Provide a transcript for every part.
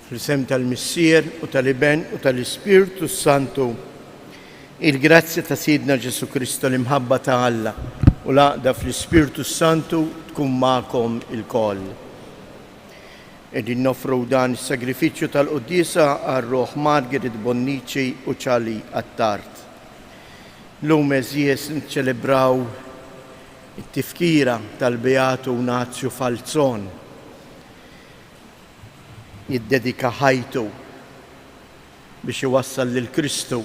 Fl-isem tal-Missier u tal-Iben u tal-Ispirtu Santu, il-grazzja ta' Sidna Ġesu Kristu l-imħabba ta' Alla u l-għaqda fl-Ispirtu Santu tkun ma'kom il-koll. Edin nofru dan is-sagrifiċċju tal-Qudiesa għar-Ruħ Margaret Bonnici u Ċali Attart. L-lum eżies nċelebraw it-tifkira tal-Beatu Ignazju Falzon, jiddedika ħajtu biex iwassal lil Kristu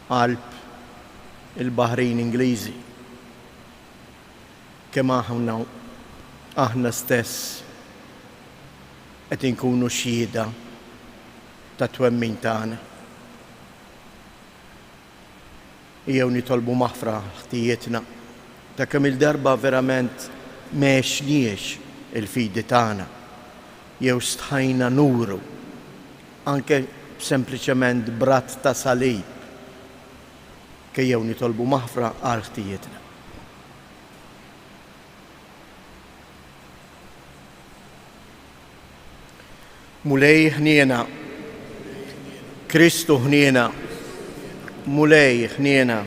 qalb il-Baħrin Ingliżi. Kemm aħna stess qed inkunu xhieda ta' twemmin tagħna. Jew nitolbu maħfra ħtijietna ta' kemm il-darba verament mexniex il-fidi tagħna, jew stħajna nuru anke sempliċement brat ta' salib kejjew nitolbu maħfra għal ħtijietna. Mulej ħniena, Kristu ħniena, mulej ħniena.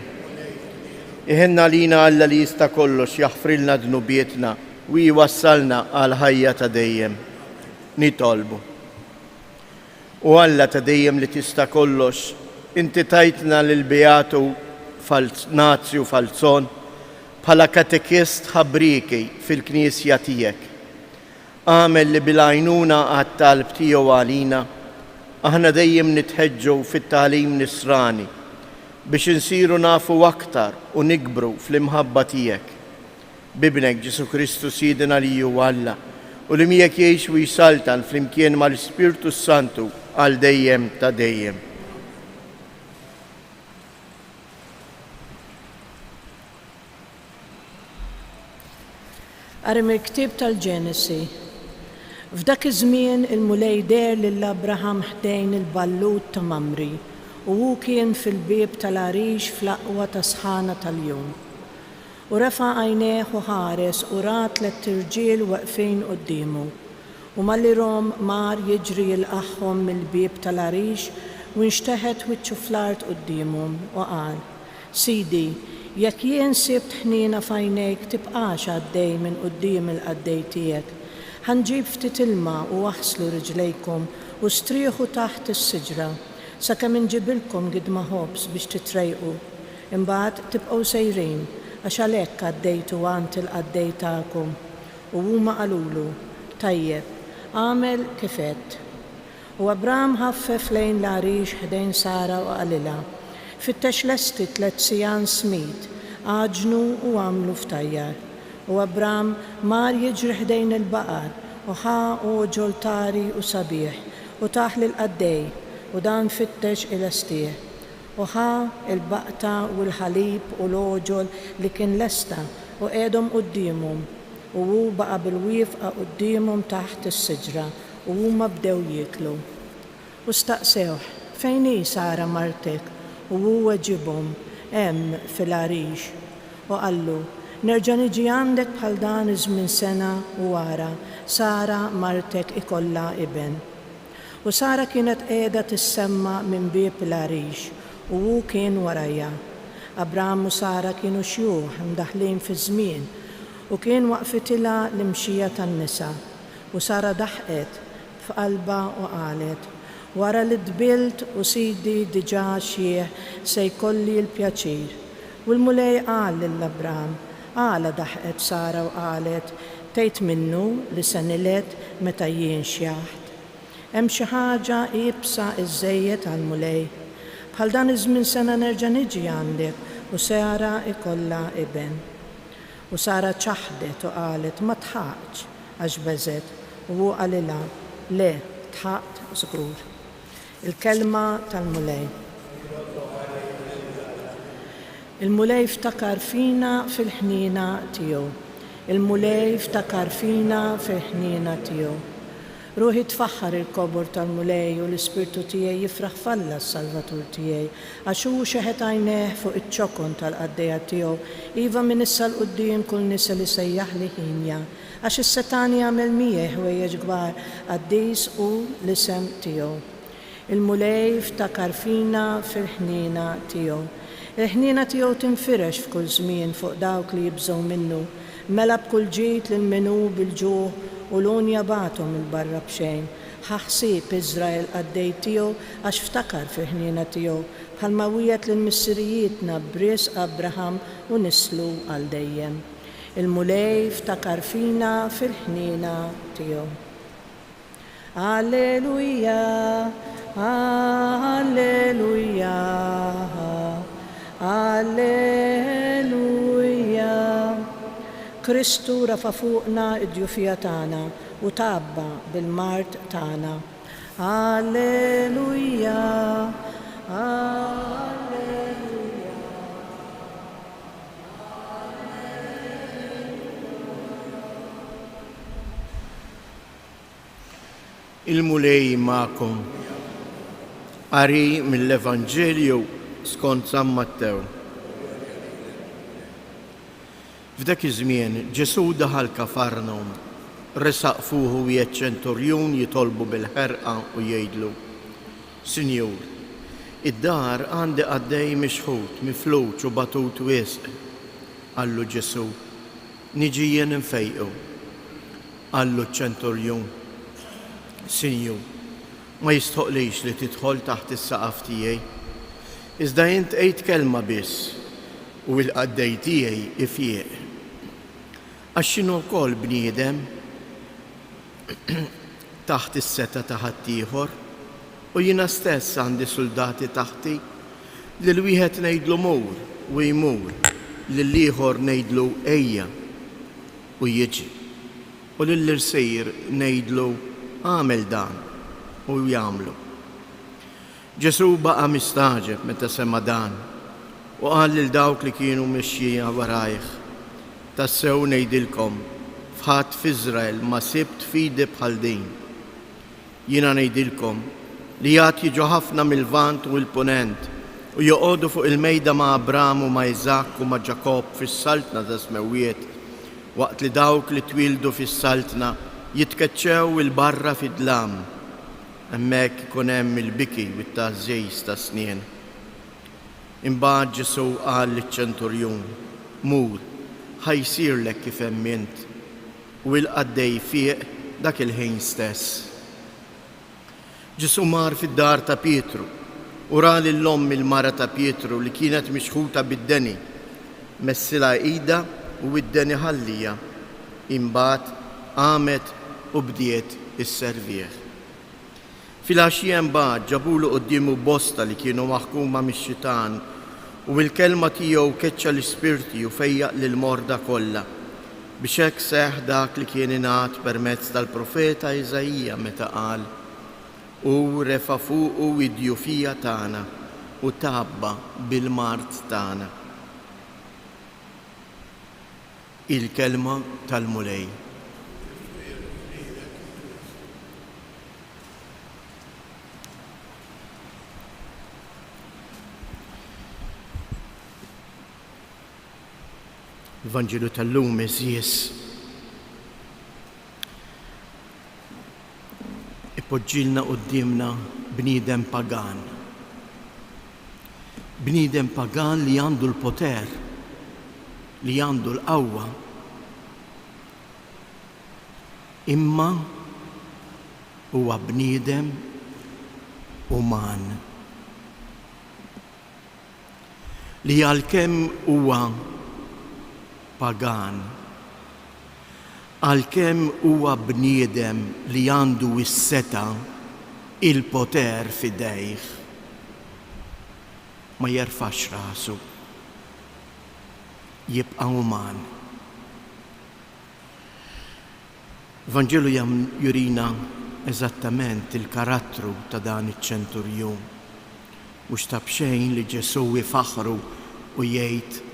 Iħenna lina Alla li jista' kollox jaħfrilna dnubietna u jwassalna għal ħajja ta' dejjem. Nitolbu. U Alla ta' dejjem li tista' kollox, inti tajtna lil-Beatu Ignazju Falzon bħala katekist ħabriki fil-Knisja tiegħek. Għamel li bil-għajnuna għat-talb tiegħu għalina, aħna dejjem nitħeġġu fit-tagħlim nisrani biex insiru nafu aktar u nikbru fl-imħabba tiegħek. Bibnek Ġesu Kristu Sidna li hu Alla u li miegħek jgħix u jsaltan flimkien mal-Ispirtu Santu għal dejjem ta' dejjem. Qari mill-ktieb tal-Ġenesi. F'dak iż-żmien il-mulej der lill-Abraham ħdejn il-ballut ta' Mamri u hu kien fil-bieb tal-għarix fl-aqwa ta' sħana tal-jum. U refa' għajnejh u ħares u ra 3 irġiel waqfin qudiemu u mal-lirom mar jiġri jilqagħhom mill-bieb tal-għarix u nxteħet wiċċu fl-art qudiemhom u qal: Sidi, jekk jien sibt ħniena f'għajnejk tibqax għaddej minn quddiem il-qaddej tiegħek. Ħanġib ftit ilma u waħslu riġlejkom u strieħu taħt is-siġra sakemm inġibilkom gidma ħobs biex titrejqu. Imbagħad tibqgħu sejrin għax għalhekk għaddejtu għand il-qaddej tagħkom. U huma qalulu: Tajjeb, għamel kif għedt. U Abraham ħaffef lejn l-għarix ħdejn Sara u qalilha: Fittex lesti 3 sijan smid, għaġnu u għamlu ftajjar. U Abraham mar jiġri ħdejn il-baqar u ħa oġol tari u sabiħ u taħ l-qaddej u dan fittex il-estieħ. U ħa il-baqta u l-ħalib u l-oġol li kien lesta u qedhom qudiemhom u hu baqa' bil-wifqa qudiemhom taħt is-siġra u huma bdew jieklu. U staqsewh: Fejn hi Sara martek? U huwa ġibhom: Hemm fil-għarix. U qallu: Nerġa' niġi għandek bħal dan iż-żmien sena u wara Sara martek ikollha iben. U Sara kienet qiegħda tissemma minn bieb l-għarix u hu kien warajja. Abraham u Sara kienu xjuħ mdaħlin fi żmien u kien waqfitilha l-imxija tan-nisa. U Sara daħqet f'qalba u qalet: Wara li dbilt u sidi diġà xieħ se jkolli l-pjaċir. U l-mulej qal lill-Abraham: Għala daħqet Sara u qalet: Tgħid minnu li se nilet meta jien xjaħt. Hemm xi ħaġa iebsa iżżejjed għall-mulej. Bħal dan iż-żmien sena nerġa' niġi għandek u Sara ikollha iben. U Sara ċaħdet u qalet: Ma tħaqx għax beżet. U hu qalilha: Le, tħaqt żgur. Il-kelma tal-mulej. Il-mulej ftakar fina fil-ħniena tiegħu. Il-mulej ftakar fina fil-ħniena tiegħu. Ruħi tfaħħar il-kobor tal-mulej u l-ispirtu tiegħi jifraħ falla s-Salvatur tiegħi għax hu xeħet għajnejh fuq iċ-ċokon tal-qaddejja tiegħu iva minn issa l-qudiem kull nisa li sejjaħ li ħinja għax is-Satan jagħmel mieħ ħwejjeġ kbar qaddis u l-isem tiegħu. Il-mulej ftakar fina fil-ħniena tiegħu. Il-ħniena tiegħu tinfirex f'kull żmien fuq dawk li jibżgħu minnu, mela b'kull ġid lil minu bil-ġuħ u l-unja batom il-barra b'xejn. Ħaħsib Iżrael għaddej tiegħu għax ftakar fil-ħniena tiegħu bħalma wiegħed lil missirijietna b'risq Abraham u nislu għal dejjem. Il-mulej ftakar fina fil-ħniena tiegħu. Alleluja, alleluja, alleluja. Kristu rafa fuqna id-djufija tagħna u tabba bil-mart tagħna. Alleluja, alleluja. Il-mulej ma'kom. Qari mill-Evanġelju skont San Mattew. F'dak iż-żmien Ġesu daħal Kafarnaum, resaq fuħu wieħed ċenturjun jitolbu bil-ħerqa u jgħidlu: Sinjur, id-dar għandi għaddej mixħut, mifluċ u batut wisq. Għallu Ġesu: niġi jien infejqu. Għallu ċenturjun: Sinjur, ma jistħoqlix li tidħol taħt is-saqaf tiegħi. Iżda int qgħid kelma biss u l-qaddej tiegħi ifjieq. Għax x'inhu wkoll bniedem taħt is-seta ta' ħaddieħor u jiena stess għandi soldati taħti lil wieħed ngħidlu mur u jmur, lil ieħor ngħidlu ejja u jiġi, u lill-irsejjer ngħidlu għamel dan u jagħmlu. Ġesu baqa' mistaġeb meta sema dan u qal lil dawk li kienu mexjija warajh: tassew ngħidilkom, f'ħadd f'Iżrael ma sibt fidi bħal din. Jiena ngħidilkom li jgħat jiġu ħafna mill-Lvant u l-Punent u joqogħdu fuq il-mejda ma' Abraham u ma' Iżak u ma' Ġakob fis-saltna ta' żmewwiet, waqt li dawk li twildu fis-saltna jitkeċċew il-barra fid-dlam. Hemmhekk ikun hemm il-biki u t-tażżejs ta' snien. Imbagħad Ġesu qal liċ-ċenturjun: mur, ħajsirlek kif hemm int, u l-qaddej fieq dak il-ħin stess. Ġesu mar fid-dar ta' Pietru u ra lill-omm il-mara ta' Pietru li kienet mixħuta bid-deni, messila ida u id-deni ħallija. Imbagħad qamet u bdiet isservieħ. Fil-għaxija mbagħad ġabulu qudiemu bosta li kienu maħkuma mix-xitan u l-kelma tiegħu keċċa l-ispirti u fejjaq lill-morda kollha, biex hekk seħħ dak li kien ingħad permezz tal-profeta Iżajija meta qal: u refa' fuqu id-djufija tagħna u tabba bil-mart tagħna. Il-kelma tal-mulej. Il-Vanġelu tal-lum eżies ipoġġilna qudiemna bniedem pagan. Bniedem pagan li għandu l-poter, li għandu l-qawwa, imma huwa bniedem uman li għalkemm huwa pagan, għalkemm huwa bniedem li għandu s-seta, il-poter fidejh, ma jerfax rasu, jibqa' uman. Vanġelu jurina eżattament il-karattru ta' dan iċ-ċenturjun, mhux ta' bxejn li Ġesu ifaħru u jgħid: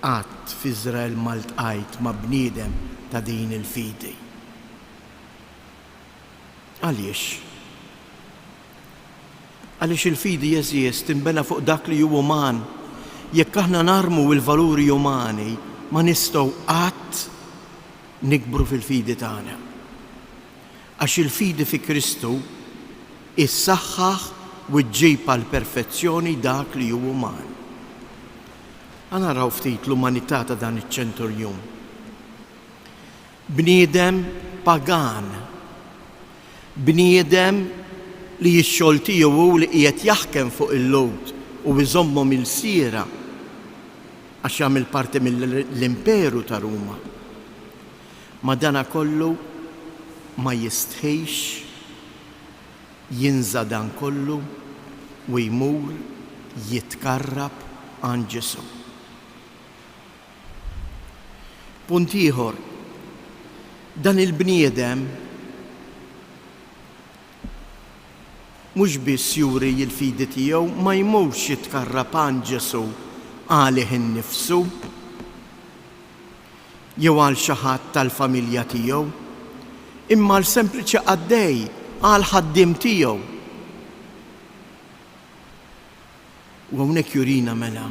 qatt f'Iżrael ma ltqajt ma' bniedem ta' din il-fidi. Għaliex? Għaliex il-fidi jeżies tinbena fuq dak li hu uman. Jekk aħna narmu l-valuri umani ma nistgħu qatt nikbru fil-fidi tagħna. Għax il-fidi fi Kristu issaħħaħ u ġġib għal perfezzjoni dak li hu uman. Naraw ftit l-umanità ta' dan iċ-ċenturjun. Bniedem pagan, bniedem li x-xogħol tiegħu li qiegħed jaħkem fuq il-lowd u iżommhom il-siera għax jagħmel parti mill-imperu ta' Ruma. Ma dana kollu ma jistħejx jinża dan kollu u jmur jitkarrab għan Ġesu. Punt ieħor, dan il-bniedem mhux biss juri l-fidi tiegħu ma jmurx jitkarrab għan Ġesu għalih innifsu jew għal xi ħadd tal-familja tiegħu, imma l-sempliċi għaddej għal ħaddiem tiegħu. U hawnhekk jurina mela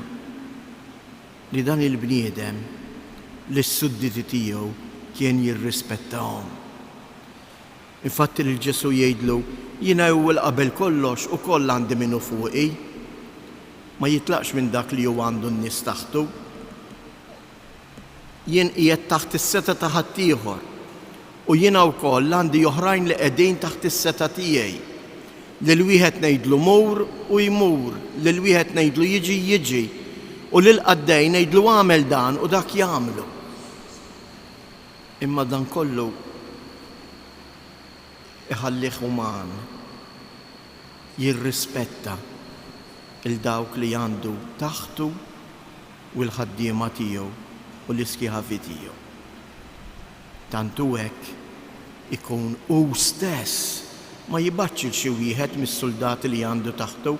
li dan il-bniedem li s-sudditi tiegħu kien jirrispettahom. Infatti li Ġesu jgħidlu jiena ewwel qabel kollox ukoll għandi minnu fuqi, ma jitlaqx minn dak li hu għandu n-nies taħtu. Jien qiegħed taħt is-seta ta' ħaddieħor u jiena wkoll għandi oħrajn li qegħdin taħt is-seta tiegħi. Lil wieħed ngħidlu mur u jmur, lil wieħed ngħidlu jiġi jiġi u lil qaddej ngħidlu għamel dan u dak jagħmlu. Imma dan kollu iħallih uman jirrispetta il-dawk li għandu taħtu u l-ħaddiema tiegħu u l-iskjavi tiegħu. Tantu hekk ikun hu stess ma jibaċċil xi wieħed mis-soldati li għandu taħtu,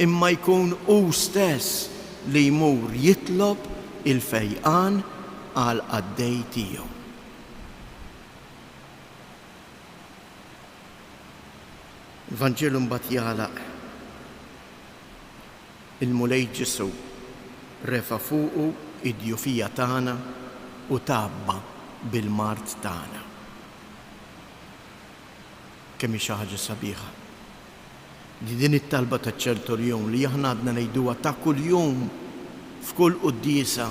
imma jkun hu stess li jmur jitlob il-fejqan għal qaddej tiegħu. Il-Vanġelu mbagħad jagħlaq il-mulej Ġesu refa' fuqu id-djufija tagħna u tabba bil-mart tagħna. Kemm hi xi ħaġa sabiħa. Li din it-talba taċ-ċenturjon li aħna għadna ngħiduha ta' kuljum f'kull quddiesa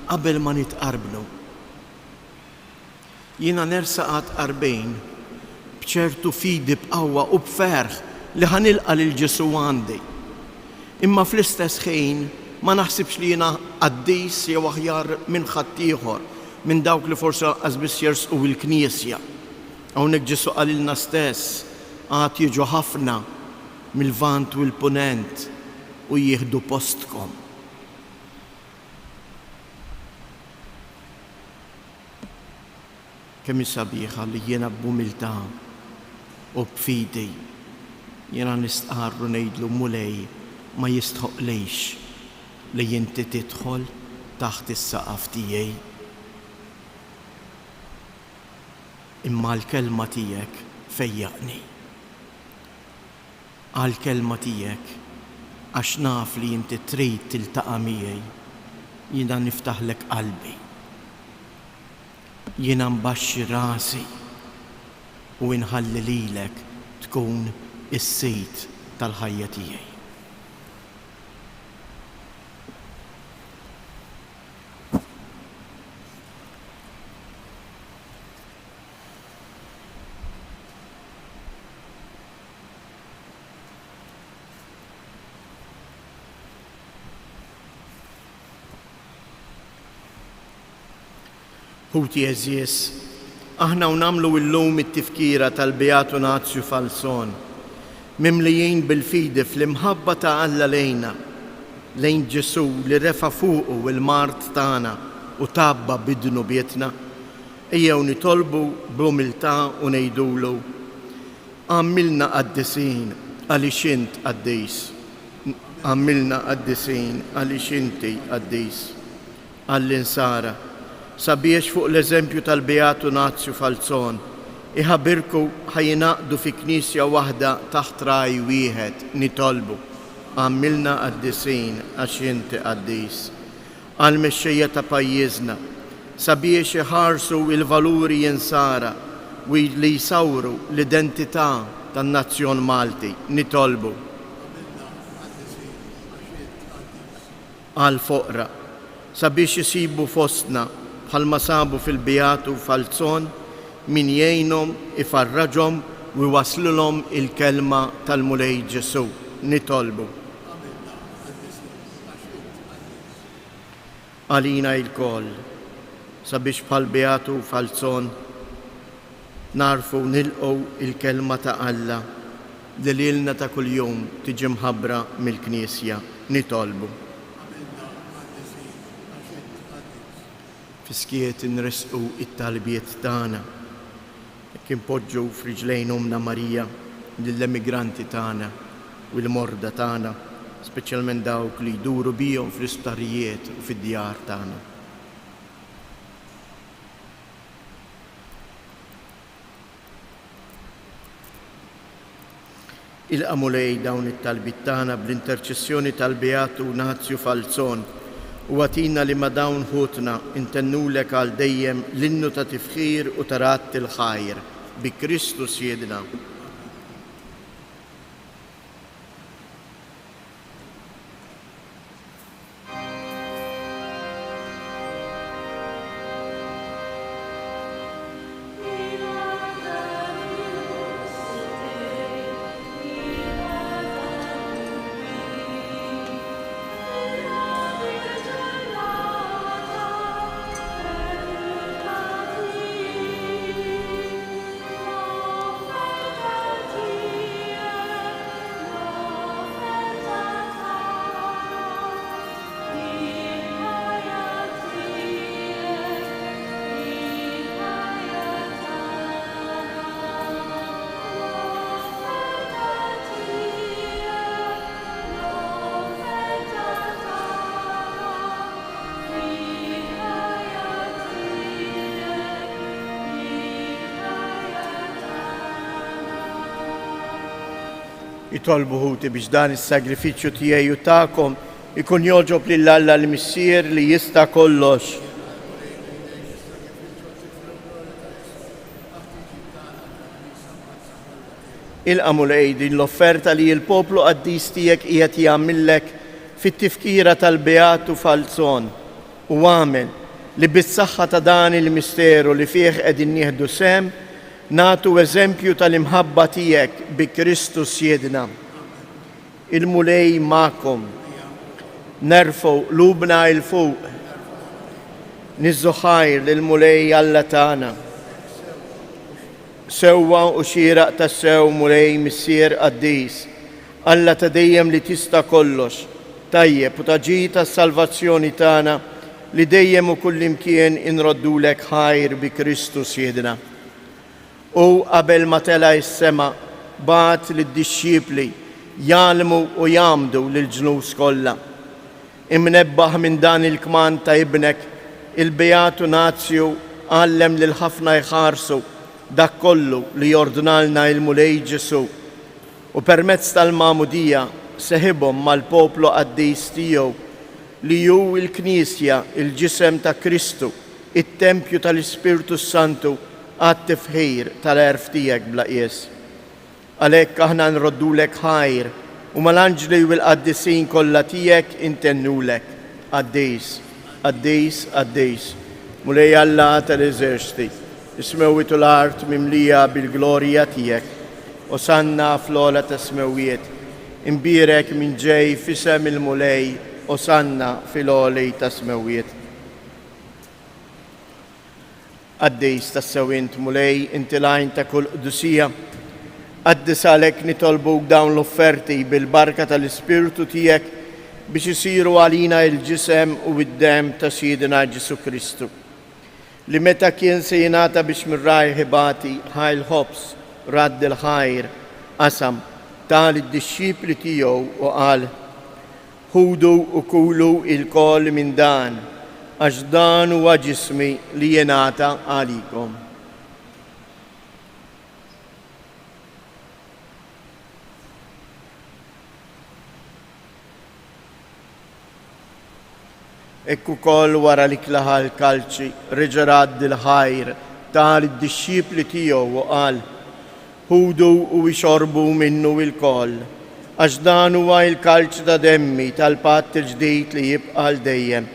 qabel ma nitqarblu. Jiena nersaq qarbejn b'ċertu fidi b'qawwa u b'ferħ li ħanilqa' lil Ġesu għandi. Imma fl-istess ħin ma naħsibx li jiena qaddis jew aħjar minn ħadd ieħor minn dawk li forsi lanqas biss jersqu l-Knisja. Hawnhekk Ġesu qalilna stess għad jiġu ħafna mill-vant u l-punent u jieħdu postkom. Kemm hi sabiħa li jiena b'umiltà u b'fidi jiena nistqarru ngħidlu mulej ma jistħoqlejx li inti tidħol taħt is-saqaf tiegħi. Imma l-kelma tiegħek fejjaqni. Għall-kelma tiegħek għax naf li inti trid tiltaqa' miegħi, jiena niftaħlek qalbi. Jiena mbaxxi rasi u inħalli lilek tkun is-sejt tal-ħajja tiegħi. Ħuti eżies, aħna namlu illum it-tifkira tal-Beatu Nazju Falzon, mimlijin bil-fidi fl-imħabba ta' Alla lejna, lejn Ġesu li refa' fuqu il-mart tagħna u tabba bidnu bietna, ejjew nitolbu b'umiltà u ngħidulu għammilna qaddisin għaliex int qaddis. Għammilna qaddisin għaliex inti qaddis. Għall-insara sabiex fuq l-eżempju tal-Beatu Nazju Falzon iħabirku ħajinaqdu fi knisja waħda taħt raj wieħed nitolbu għammilna qaddisin għax inti qaddis. Għall-mexxejja ta' pajjiżna sabiex iħarsu il-valuri jinsara u li jsawru l-identità tan-nazzjon Malti nitolbu. Għal-foqra sabiex isibu fostna bħalma sabu fil-Beatu Falzon min jgħinhom ifarraġhom u jwaslulhom il-kelma tal-Mulej Ġesu nitolbu. Għalina il-koll sabiex bħal-Beatu Falzon narfu nilqgħu il-kelma ta' Alla li lilna ta' kuljum tiġi mħabbra mill-Knisja nitolbu. Fiskiet nresqu it-talbiet tagħna kien poġġu f'riġlejn Omna Marija lill-emigranti tagħna u l-morda tagħna, speċjalment dawk li jduru bihom fl-isptarijiet u fid-djar tagħna. Ilqamu lej dawn it-talbiet tagħna bl-interċessjoni tal-Beatu Ignazju Falzon u għatina li ma dawn ħutna intennulek għal dejjem l-innu ta' tifħir u tarat il-ħajr bi Kristus jedna. Jitolbu ħuti biex dan is-sagrifiċċju tiegħi u tagħkom ikun joġob lil Alla l-Missier li jista' kollox. Ilqamu lej din l-offerta li l-poplu qaddis tiegħek qiegħed jagħmillek fit-tifkira tal-Beatu Falzon u għamel li bis-saħħa ta' dan il-misteru li fih qegħdin nieħdu sehem natu eżempju tal-imħabba tiegħek bi Kristus jedna. Il-Mulej ma'kom, nerfgħu qlubna il fuq, niżżu ħajr lill-Mulej Alla tagħna. Sewwa u xieraq tas-sew Mulej Missier Qaddis, Alla ta' dejjem li tista' kollox, tajjeb u taġi tas-salvazzjoni tagħna li dejjem u kullimkien inroddulek ħajr bi Kristus jedna. U qabel ma tela s-sema bat lid-dixxipli jgħalmu u jagħmdu lill-ġnus kollha. Imnebbaħ minn dan il-kman ta' ibnek, il-Beatu Ignazju għallem lil ħafna jħarsu dak kollu li jordnalna il-Mulej Ġesu u permezz tal-Magħmudija seħibhom mal-poplu qaddis tiegħu li hu l-Knisja il-ġisem ta' Kristu, it-Tempju tal-Ispirtu Santu għat-tifħir tal-erf tiegħek bla qies. Għalhekk aħna nroddulek ħajr u mal-anġli u l-qaddisin kollha tiegħek intennulek. Qaddis, qaddis, qaddis, Mulej Alla tal-eżerċti, ismewwitu l-art mimlija bil-glorja tiegħek, osanna fl-ola ta' smewwiet, imbirek minn ġej fisem il-Mulej, osanna fil-oli ta' smewwiet. Qaddis tas-sewint Mulej inti lajn ta' kull qdusija, qaddis għalhekk nitolbuk dawn l-offerti bil-barka tal-Ispirtu tiegħek biex isiru għalina l-ġisem u d-dem ta' Siedina Ġesu Kristu. Li meta kien se jingħata biex mir-raj ħibati ħajl ħobs radd il-ħajr qasam tal id-dixxipli tiegħu u qal: ħudu u kulu il-koll minn dan, għax dan huwa ġismi li jingħata għalikom. Ekku kol wara li klaħa l-kalċi, reġarad dil-ħajr, tal id-disċipli tiegħu u qal, ħudu u jxorbu minnu il-koll, għax dan huwa l-kalċ ta' demmi tal-patt il-ġdid li jibqa' dejjem.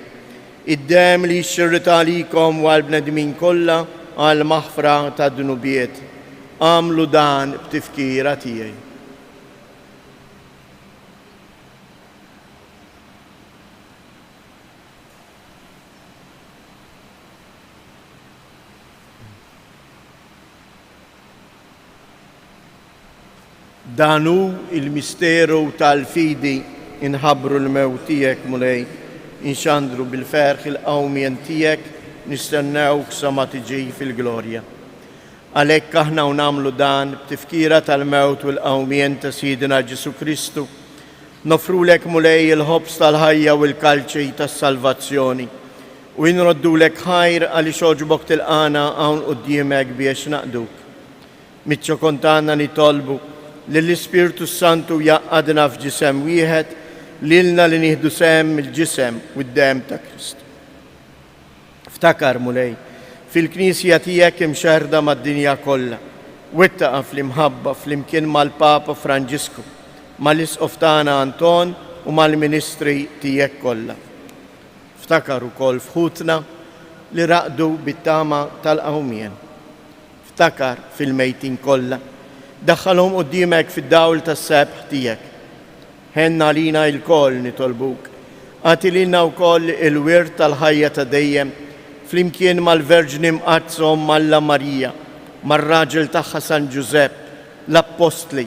Id-dem li xxirrita għalikom u għal-bnedmin kollha għal-maħfra ta' dnubiet. Għamlu dan b'tifkira tiegħi. Danu il-misteru tal-fidi inħabru l-mewt tiegħek mulej, inxandru bil-ferħ il-qawmien tiegħek, nistennewk sa ma tiġi fil-glorja. Għalhekk aħna nagħmlu dan b'tifkira tal-mewt u l-qawmien ta' Sidina Ġesu Kristu, nofrulek mulej il-ħobs tal-ħajja u l-kalċej tas-salvazzjoni u nroddulek ħajr għaliex oġbok tilqana hawn quddiemek biex naqduk. Mitċo kontana nitolbu l-Ispirtu Santu jaqqadna f'ġisem wieħed lilna li nieħdu sem il-ġisem u d-dem ta' Kristu. Ftakar mulej, fil-Knisja tiegħek imxerda mad-dinja kollha, wettaqa fl-imħabba fl-imkien mal-Papa Franġisku, mal-Isqof tagħna Anton u mal-Ministri tiegħek kollha. Ftakar ukoll fħutna li raqdu bit-tama tal-qawmien. Ftakar fil-mejtin kollha. Daħħalhom quddiemek fid-dawl tas-sebħ tiegħek. Ħenna lina l-koll nitolbuk. Għati lilna wkoll il-wirt tal-ħajja ta' dejjem flimkien mal-Verġni mqazzhom Malla Marija, mar-raġel tagħha San Ġusepp, l-Appostli,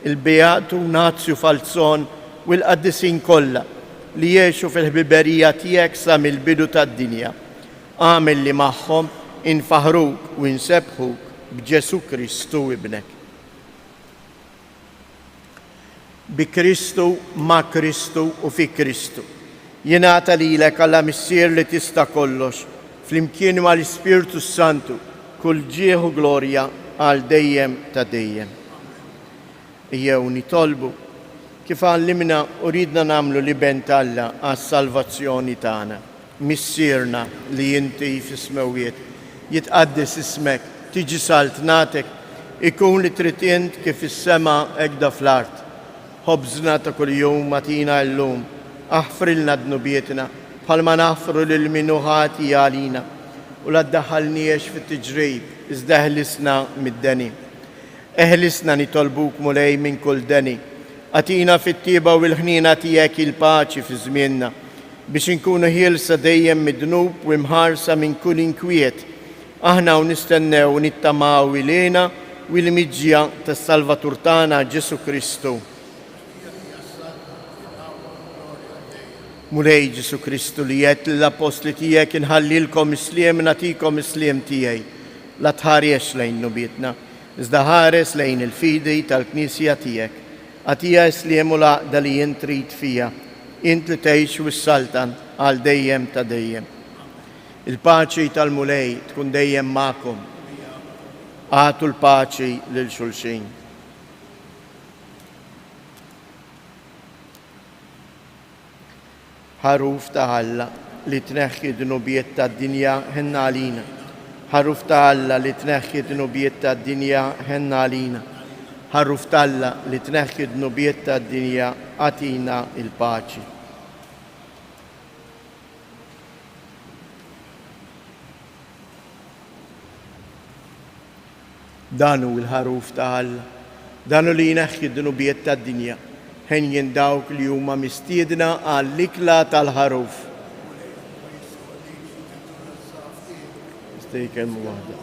il-Beatu Nazju Falzon u l-qaddisin kollha li jgħixu fil-ħbiberija tiegħek sa mill-bidu tad-dinja. Għamel li magħhom infaħruk u nsebħuk b'Ġesu Kristu ibnek. Bi Kristu, ma' Kristu u fi Kristu. Jingħata lilek Alla missier li tista' kollox, flimkien mal-Ispirtu Santu, kull ġieħu glorja għal dejjem ta' dejjem. Jew nitolbu kif għallimna u ridna nagħmlu li ben Alla għas-salvazzjoni tagħna. Missierna li inti fis-smawiet, jitqaddis ismek, tiġi salt natek, ikun li trid int kif is-sema hekk fl-art. Ħobżna ta' kuljum matina llum, aħfrilna dnubietna bħalma naħfru lil min ħati għalina u la ddaħħalniex fit-tiġrib, iżda eħlisna mid-deni. Eħlisna nitolbuk mulej minn kull deni. Atina fit-tieba u l-ħnina tiegħek il-paċi fi żmienna biex inkunu ħielsa dejjem mid-dnub u mħarsa minn kull inkwiet. Aħna u nistennew nittamaw ilena u l-miġġja tas-Salvatur tagħna Ġesu Kristu. Mulej Ġesu Kristu li jgħid l-apostli tiegħek inħallilkom isliem nagħtikom isliem tiegħi. La tħariex lejn nubietna, iżda ħares lejn il-fidi tal-Knisja tiegħek. Għatija isliem u laqda li jint trid fija, int li tgħix wis-saltan għal dejjem ta' dejjem. Il-paċi tal-mulej tkun dejjem magħkom. Għatu l-paċi lil xulxin. Ħaruf ta' Alla li tneħħi dnubiet tad-dinja ħenna għalina. Ħaruf ta' Alla li tneħħi dnubiet tad-dinja ħenna għalina. Ħaruf ta' Alla li tneħħi dnubiet tad-dinja għatina il-paċi. Danu il-ħaruf ta' Alla, danu li jneħħi dnubiet tad-dinja. Ħen jindawk li huma mistiedna għall-ikla tal-ħaruf. Istejken waħda.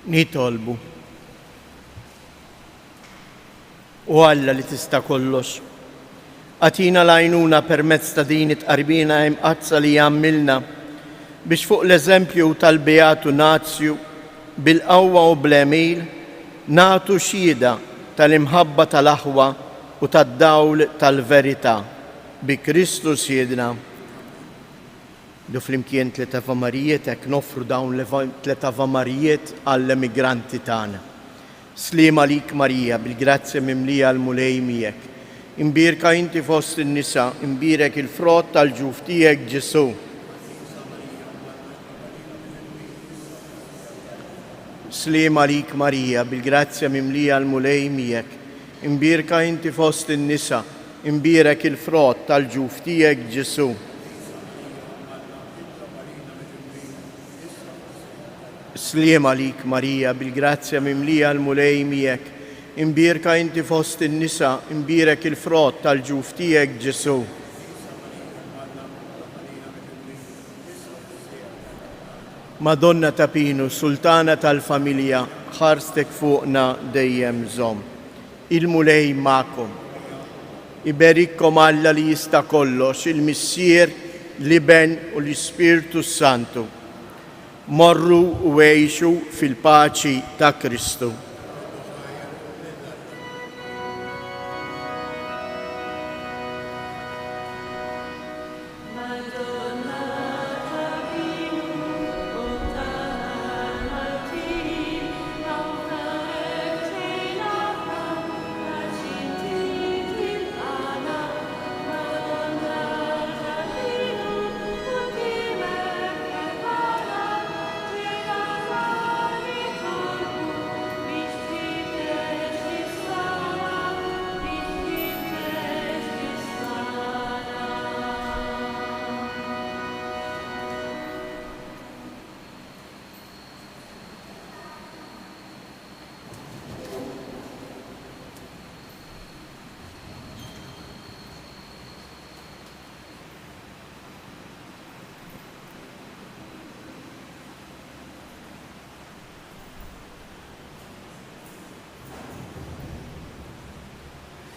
nitolbu. U Alla li tista' kollox, atina l-għajnuna permezz ta' din it-qarbina imqazza li jagħmilna biex fuq l-eżempju tal-Beatu Nazju bil-qawwa u bl-emil nagħtu xhieda tal-imħabba tal-aħwa u tad-dawl tal-verità bi Kristu Siedna. Du flimkien tliet avamarijiet hekk nofru dawn tliet avamarijiet għall-emigranti tagħna. Sliem għalik Marija, bil-grazzja mimlija l-mulej miegħek. Imbirka inti fost in-nisa, imbirek il-frott tal-ġuf tiegħek Ġesu. Sliem għalik Marija, bil-grazzja mimlija l-mulej miegħek. Imbirka inti fost in-nisa, imbirek il-frott tal-ġuf tiegħek Ġesu. Sliem għalik Marija, bil-grazzja mimlija l-mulej miegħek. Imbirka inti fost in-nisa, imbirek il-frott tal-ġuf tiegħek Ġesu. Madonna ta' Pinu, Sultana tal-familja, ħarstek fuqna dejjem żomm. Il-mulej ma'kom. Iberikkom Alla li jista' kollox, il-Missier, l-Iben u l-Ispirtu Santu. Morru u għejxu fil-paċi ta' Kristu.